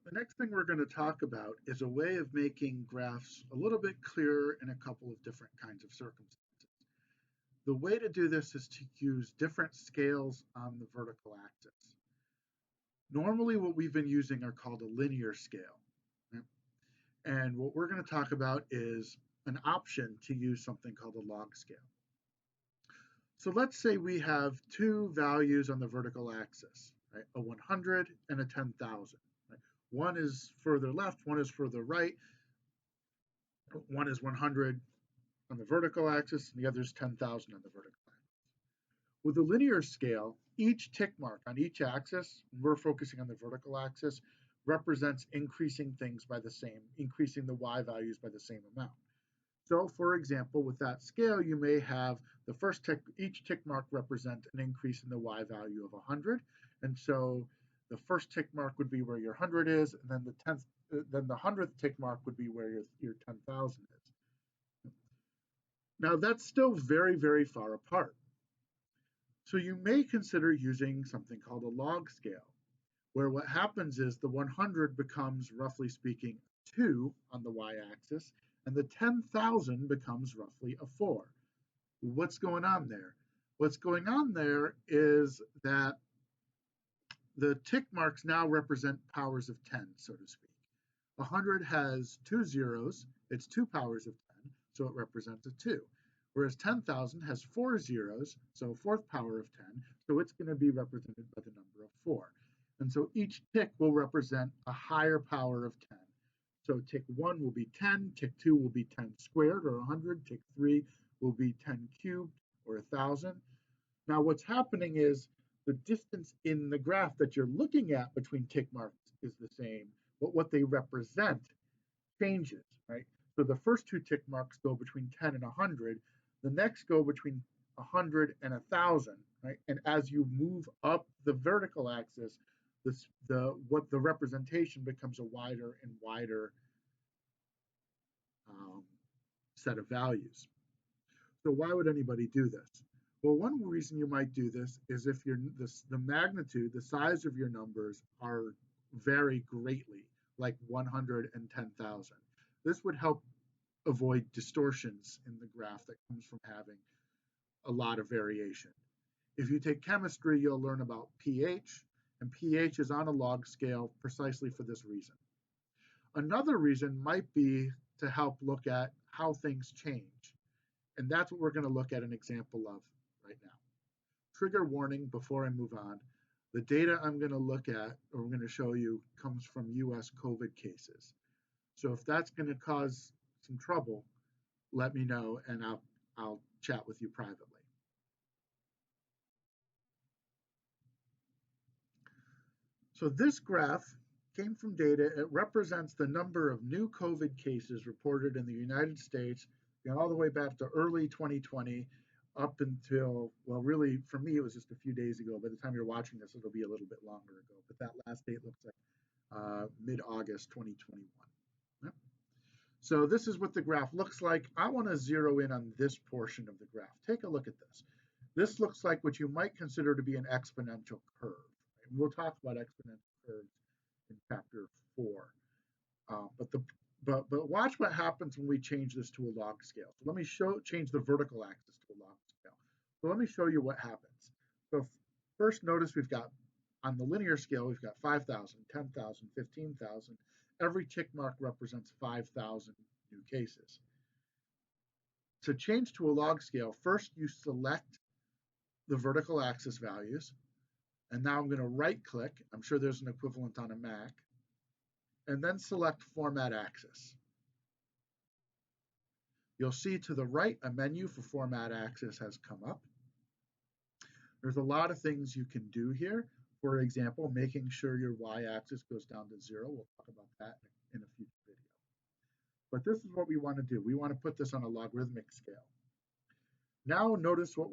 The next thing we're going to talk about is a way of making graphs a little bit clearer in a couple of different kinds of circumstances. The way to do this is to use different scales on the vertical axis. Normally, what we've been using are called a linear scale. Right? And what we're going to talk about is an option to use something called a log scale. So let's say we have two values on the vertical axis, right? A 100 and a 10,000. Right? One is further left, one is further right. One is 100 on the vertical axis, and the other is 10,000 on the vertical axis. With a linear scale, each tick mark on each axis, we're focusing on the vertical axis, represents increasing things by the same, increasing the y values by the same amount. So, for example, with that scale, you may have the first tick, each tick mark represent an increase in the y value of 100. And so the first tick mark would be where your 100 is, and then the 100th tick mark would be where your 10,000 is. Now that's still very, very far apart. So you may consider using something called a log scale, where what happens is the 100 becomes, roughly speaking, 2 on the y-axis, and the 10,000 becomes roughly a 4. What's going on there? What's going on there is that the tick marks now represent powers of 10, so to speak. 100 has 2 zeros, it's 2 powers of 10, so it represents a 2. Whereas 10,000 has 4 zeros, so a fourth power of 10, so it's going to be represented by the number of 4. And so each tick will represent a higher power of 10. So tick 1 will be 10, tick 2 will be 10 squared or 100, tick 3 will be 10 cubed or 1,000. Now what's happening is the distance in the graph that you're looking at between tick marks is the same, but what they represent changes, right? So the first two tick marks go between 10 and 100, the next go between 100 and 1,000, right? And as you move up the vertical axis, what the representation becomes a wider and wider set of values. So why would anybody do this? Well, one reason you might do this is if the magnitude, the size of your numbers are vary greatly, like 100 and 10,000. This would help avoid distortions in the graph that comes from having a lot of variation. If you take chemistry, you'll learn about pH, and pH is on a log scale precisely for this reason. Another reason might be to help look at how things change. And that's what we're going to look at an example of right now. Trigger warning before I move on. The data I'm going to look at, or I'm going to show you, comes from US COVID cases. So if that's going to cause some trouble, let me know and I'll chat with you privately. So this graph came from data. It represents the number of new COVID cases reported in the United States, all the way back to early 2020 up until, well, really, for me, it was just a few days ago. By the time you're watching this, it'll be a little bit longer ago. But that last date looks like mid-August 2021. Yep. So this is what the graph looks like. I want to zero in on this portion of the graph. Take a look at this. This looks like what you might consider to be an exponential curve. And we'll talk about exponential curves in chapter 4. But watch what happens when we change this to a log scale. So let me change the vertical axis to a log scale. So let me show you what happens. So first notice we've got, on the linear scale, we've got 5,000, 10,000, 15,000. Every tick mark represents 5,000 new cases. To change to a log scale, first you select the vertical axis values. And now I'm going to right click. I'm sure there's an equivalent on a Mac. And then select Format Axis. You'll see to the right a menu for Format Axis has come up. There's a lot of things you can do here. For example, making sure your y-axis goes down to 0. We'll talk about that in a future video. But this is what we want to do. We want to put this on a logarithmic scale. Now notice what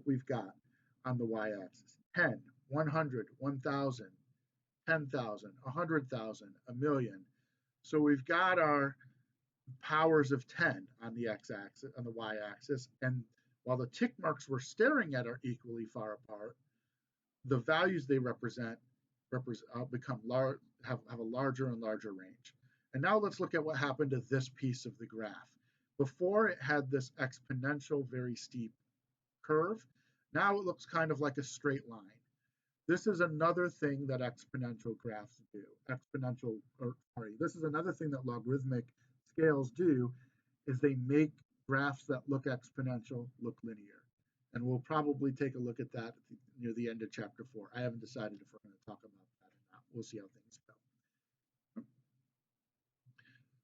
we've got on the y-axis. 10, 100, 1,000, 10,000, 100,000, a million. So we've got our powers of 10 on the x-axis, on the y-axis, and while the tick marks we're staring at are equally far apart, the values they represent become large, have a larger and larger range. And now let's look at what happened to this piece of the graph. Before it had this exponential, very steep curve. Now it looks kind of like a straight line. This is another thing that exponential graphs do. This is another thing that logarithmic scales do, is they make graphs that look exponential look linear. And we'll probably take a look at that near the end of chapter 4. I haven't decided if we're going to talk about that or not. We'll see how things go.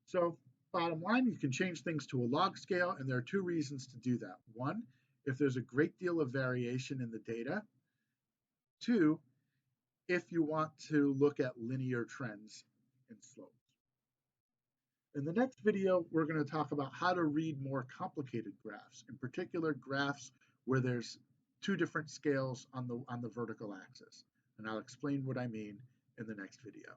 So bottom line, you can change things to a log scale, and there are 2 reasons to do that. 1, if there's a great deal of variation in the data. 2, if you want to look at linear trends in slopes. In the next video, we're going to talk about how to read more complicated graphs, in particular graphs where there's 2 different scales on the vertical axis. And I'll explain what I mean in the next video.